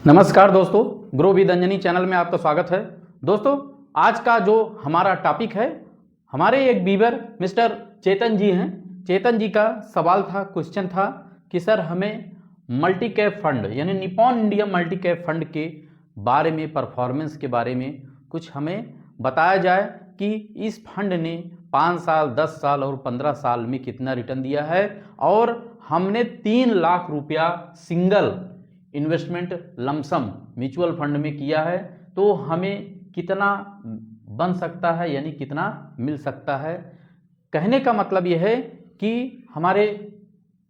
नमस्कार दोस्तों, grow with Anjani channel में आपका स्वागत है। दोस्तों, आज का जो हमारा टॉपिक है, हमारे एक व्यूअर मिस्टर चेतन जी हैं। चेतन जी का सवाल था, क्वेश्चन था कि सर हमें मल्टी कैप फंड यानी Nippon India multi cap fund के बारे में, परफॉर्मेंस के बारे में कुछ हमें बताया जाए कि इस फंड ने 5 साल, 10 साल और 15 साल में कितना रिटर्न दिया है और हमने 3 लाख रुपया single investment lump sum mutual fund में किया है तो हमें कितना बन सकता है यानी कितना मिल सकता है। कहने का मतलब यह है कि हमारे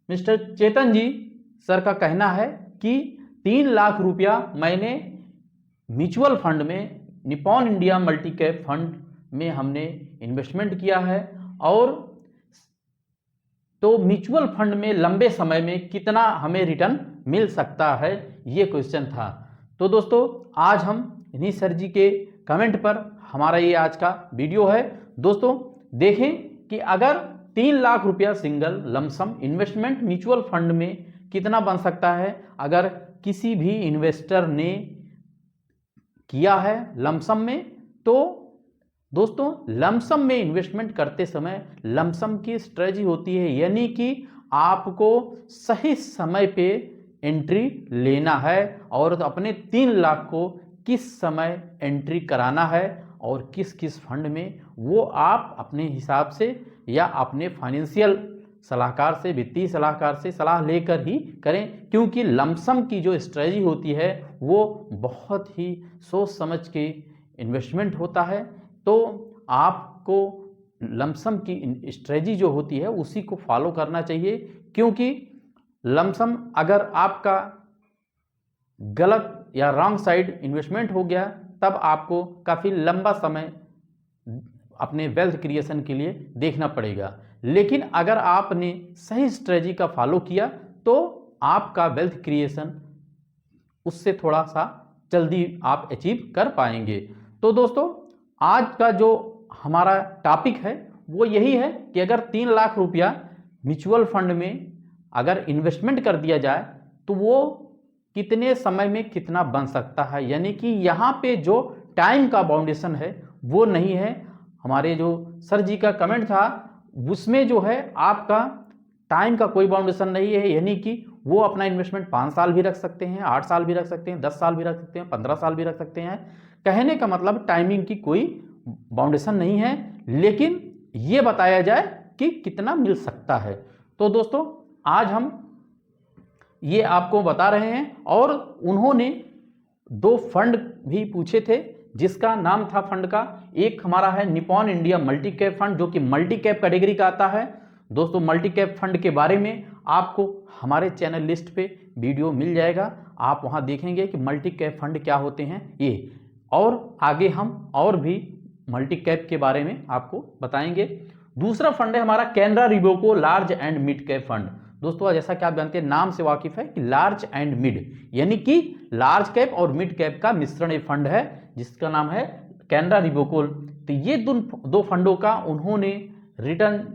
मिस्टर चेतन जी सर का कहना है कि 3 लाख रुपया मैंने म्यूचुअल फंड में, Nippon India multi cap fund में हमने इन्वेस्टमेंट किया है और तो म्यूचुअल फंड में लंबे समय में कितना हमें रिटर्न मिल सकता है, ये क्वेश्चन था। तो दोस्तों, आज हम इन्हीं सर जी के कमेंट पर हमारा ये आज का वीडियो है। दोस्तों देखें कि अगर 3 लाख रुपया single lump sum investment mutual fund में कितना बन सकता है अगर किसी भी इन्वेस्टर ने किया है लमसम में। तो दोस्तों, लमसम में इन्वेस्टमेंट करते समय लमसम की स्ट्रेटजी होती है, यानी कि आपको सही समय पे एंट्री लेना है और अपने 3 लाख को किस समय एंट्री कराना है और किस किस फंड में, वो आप अपने हिसाब से या अपने फाइनेंशियल सलाहकार से, वित्तीय सलाहकार से सलाह लेकर ही करें, क्योंकि लमसम की जो स्ट्रेटजी होती है वो बहुत ही सोच समझ के इन्वेस्टमेंट होता है। तो आपको लमसम की स्ट्रेटजी जो होती है उसी को फॉलो करना चाहिए, क्योंकि लमसम अगर आपका गलत या रॉन्ग साइड इन्वेस्टमेंट हो गया तब आपको काफ़ी लंबा समय अपने वेल्थ क्रिएशन के लिए देखना पड़ेगा। लेकिन अगर आपने सही स्ट्रेटजी का फॉलो किया तो आपका वेल्थ क्रिएशन उससे थोड़ा सा जल्दी आप अचीव कर पाएंगे। तो दोस्तों, आज का जो हमारा टॉपिक है वो यही है कि अगर 3 लाख रुपया म्यूचुअल फंड में अगर इन्वेस्टमेंट कर दिया जाए तो वो कितने समय में कितना बन सकता है, यानी कि यहाँ पे जो टाइम का बाउंडेशन है वो नहीं है। हमारे जो सर जी का कमेंट था उसमें जो है आपका टाइम का कोई बाउंडेशन नहीं है, यानी कि वो अपना इन्वेस्टमेंट 5 साल भी रख सकते हैं, 8 साल भी रख सकते हैं, 10 साल भी रख सकते हैं, 15 साल भी रख सकते हैं। कहने का मतलब टाइमिंग की कोई बाउंडेशन नहीं है, लेकिन ये बताया जाए कि कितना मिल सकता है। तो दोस्तों, आज हम ये आपको बता रहे हैं और उन्होंने 2 फंड भी पूछे थे जिसका नाम था फंड का, एक हमारा है Nippon India multi cap fund जो कि मल्टी कैप कैटेगरी का आता है। दोस्तों, मल्टी कैप फंड के बारे में आपको हमारे चैनल लिस्ट पे वीडियो मिल जाएगा, आप वहां देखेंगे कि मल्टी कैप फंड क्या होते हैं ये, और आगे हम और भी मल्टी कैप के बारे में आपको बताएंगे। दूसरा फंड है हमारा Canara Robeco large and mid cap fund. दोस्तों, जैसा कि आप जानते हैं, नाम से वाकिफ है कि लार्ज एंड मिड, यानी कि लार्ज कैप और मिड कैप का मिश्रण एक फंड है जिसका नाम है कैनरा रिबोको। तो ये 2 फंडों का उन्होंने रिटर्न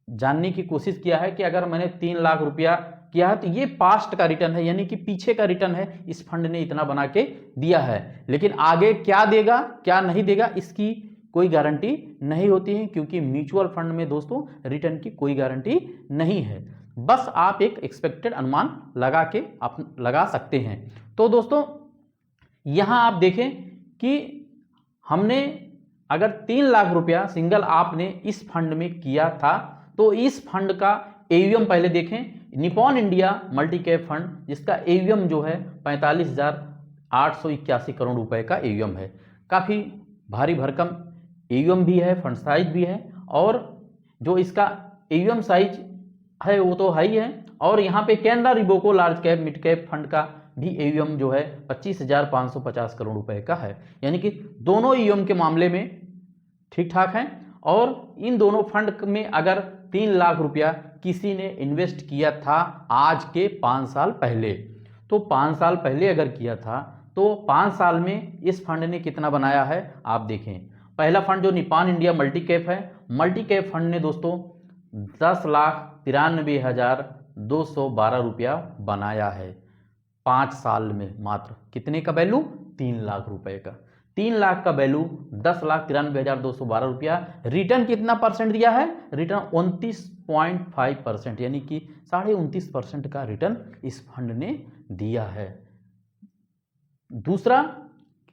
जानने की कोशिश किया है कि अगर मैंने 3 लाख रुपया किया है तो ये पास्ट का रिटर्न है, यानी कि पीछे का रिटर्न है, इस फंड ने इतना बना के दिया है। लेकिन आगे क्या देगा क्या नहीं देगा इसकी कोई गारंटी नहीं होती है, क्योंकि म्यूचुअल फंड में दोस्तों रिटर्न की कोई गारंटी नहीं है, बस आप एक एक्सपेक्टेड अनुमान लगा के आप लगा सकते हैं। तो दोस्तों, यहां आप देखें कि हमने अगर 3 लाख रुपया सिंगल आपने इस फंड में किया था तो इस फंड का एयूएम पहले देखें। Nippon India multi cap fund जिसका एयूएम जो है 45,881 करोड़ रुपए का एयूएम है, काफ़ी भारी भरकम एयूएम भी है, फंड साइज भी है, और जो इसका एयूएम साइज है वो तो हाई है। और यहाँ पे Canara Robeco large cap mid cap fund का भी एयूएम जो है 25,550 करोड़ रुपए का है, यानी कि दोनों एयूएम के मामले में ठीक ठाक हैं। और इन दोनों फंड में अगर 3 लाख रुपया किसी ने इन्वेस्ट किया था आज के 5 साल पहले, तो 5 साल पहले अगर किया था तो 5 साल में इस फंड ने कितना बनाया है आप देखें। पहला फंड जो निपॉन इंडिया मल्टी कैप है, मल्टी कैप फंड ने दोस्तों 10,93,212 रुपया बनाया है। 5 साल में मात्र कितने का वैल्यू? 3 लाख रुपए का। 3 लाख का वैल्यू 10,93,212 रुपया। रिटर्न कितना परसेंट दिया है? रिटर्न 29.5%, यानी कि 29.5% का रिटर्न इस फंड ने दिया है। दूसरा,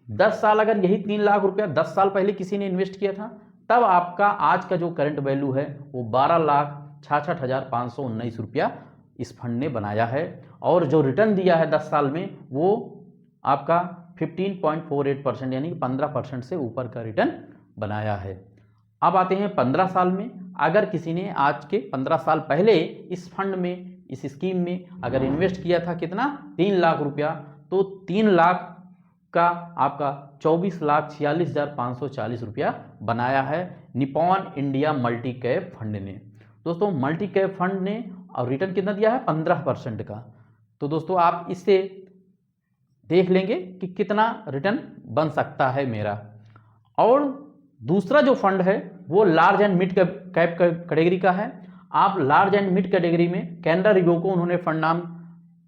10 साल अगर यही 3 लाख रुपया 10 साल पहले किसी ने इन्वेस्ट किया था, तब आपका आज का जो करंट वैल्यू है वो 12,66,519 रुपया इस फंड ने बनाया है। और जो रिटर्न दिया है 10 साल में वो आपका 15.48%, यानी कि 15% से ऊपर का रिटर्न बनाया है। अब आते हैं 15 साल में। अगर किसी ने आज के 15 साल पहले इस फंड में, इस स्कीम में अगर इन्वेस्ट किया था कितना? 3 लाख रुपया, तो 3 लाख का आपका 24,46,540 रुपया बनाया है Nippon India multi cap fund ने। दोस्तों मल्टी कैप फंड ने और रिटर्न कितना दिया है? 15% का। तो दोस्तों आप इससे देख लेंगे कि कितना रिटर्न बन सकता है मेरा। और दूसरा जो फंड है वो large and mid cap category का है। आप लार्ज एंड मिड कैटेगरी में कैनरा रिबोको, उन्होंने फंड नाम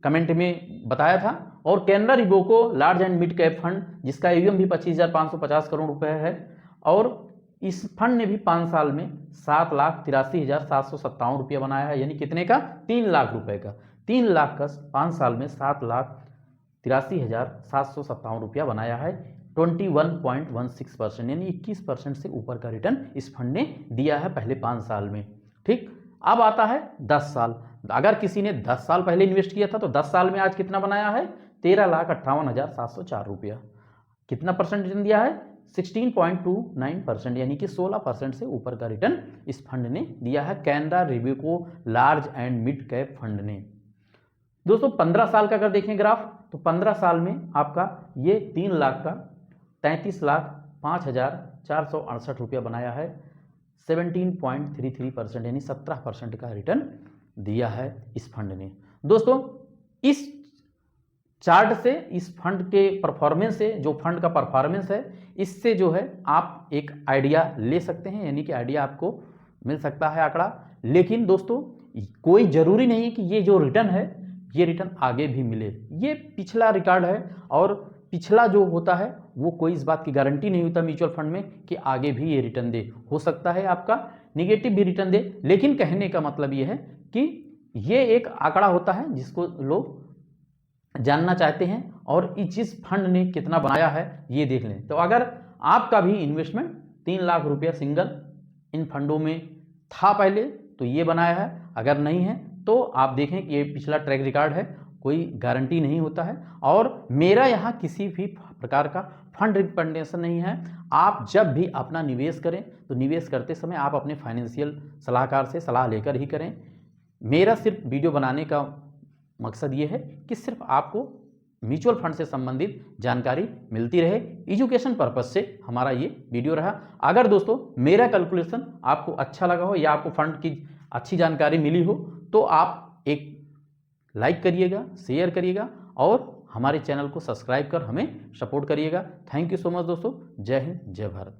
कमेंट में बताया था, और Canara Robeco large and mid cap fund जिसका AUM भी 25,550 करोड़ रुपए है, और इस फंड ने भी 5 साल में 7,83,757 रुपया बनाया है, यानी कितने का? 3 लाख रुपए का। 3 लाख का 5 साल में 7,83,757 रुपया बनाया है। 21.16%, यानी 21% से ऊपर का रिटर्न इस फंड ने दिया है पहले 5 साल में। ठीक, अब आता है 10 साल। अगर किसी ने 10 साल पहले इन्वेस्ट किया था तो 10 साल में आज कितना बनाया है? 13,58,704 रुपया। कितना परसेंट रिटर्न दिया है? 16.29%, यानी कि 16% से ऊपर का रिटर्न इस फंड ने दिया है, Canara Robeco large and mid cap fund ने। दोस्तों 15 साल का अगर देखें ग्राफ, तो 15 साल में आपका ये 3 लाख का 33,05,468 रुपया बनाया है। 17.33%, यानी 17% का रिटर्न दिया है इस फंड ने। दोस्तों इस चार्ट से, इस फंड के परफॉर्मेंस से, जो फंड का परफॉर्मेंस है, इससे जो है आप एक आइडिया ले सकते हैं, यानी कि आइडिया आपको मिल सकता है आंकड़ा। लेकिन दोस्तों कोई ज़रूरी नहीं कि ये जो रिटर्न है ये रिटर्न आगे भी मिले। ये पिछला रिकॉर्ड है, और पिछला जो होता है वो कोई इस बात की गारंटी नहीं होता म्यूचुअल फंड में कि आगे भी ये रिटर्न दे। हो सकता है आपका निगेटिव भी रिटर्न दे, लेकिन कहने का मतलब ये है कि ये एक आंकड़ा होता है जिसको लोग जानना चाहते हैं, और जिस फंड ने कितना बनाया है ये देख लें। तो अगर आपका भी इन्वेस्टमेंट 3 लाख रुपया सिंगल इन फंडों में था पहले, तो ये बनाया है। अगर नहीं है तो आप देखें कि ये पिछला ट्रैक रिकॉर्ड है, कोई गारंटी नहीं होता है। और मेरा यहाँ किसी भी प्रकार का फंड रिकमेंडेशन नहीं है। आप जब भी अपना निवेश करें तो निवेश करते समय आप अपने फाइनेंशियल सलाहकार से सलाह लेकर ही करें। मेरा सिर्फ वीडियो बनाने का मकसद ये है कि सिर्फ आपको म्यूचुअल फंड से संबंधित जानकारी मिलती रहे, एजुकेशन पर्पस से हमारा ये वीडियो रहा। अगर दोस्तों मेरा कैलकुलेशन आपको अच्छा लगा हो या आपको फंड की अच्छी जानकारी मिली हो तो आप एक लाइक करिएगा, शेयर करिएगा, और हमारे चैनल को सब्सक्राइब कर हमें सपोर्ट करिएगा। थैंक यू सो मच दोस्तों। जय हिंद, जय भारत।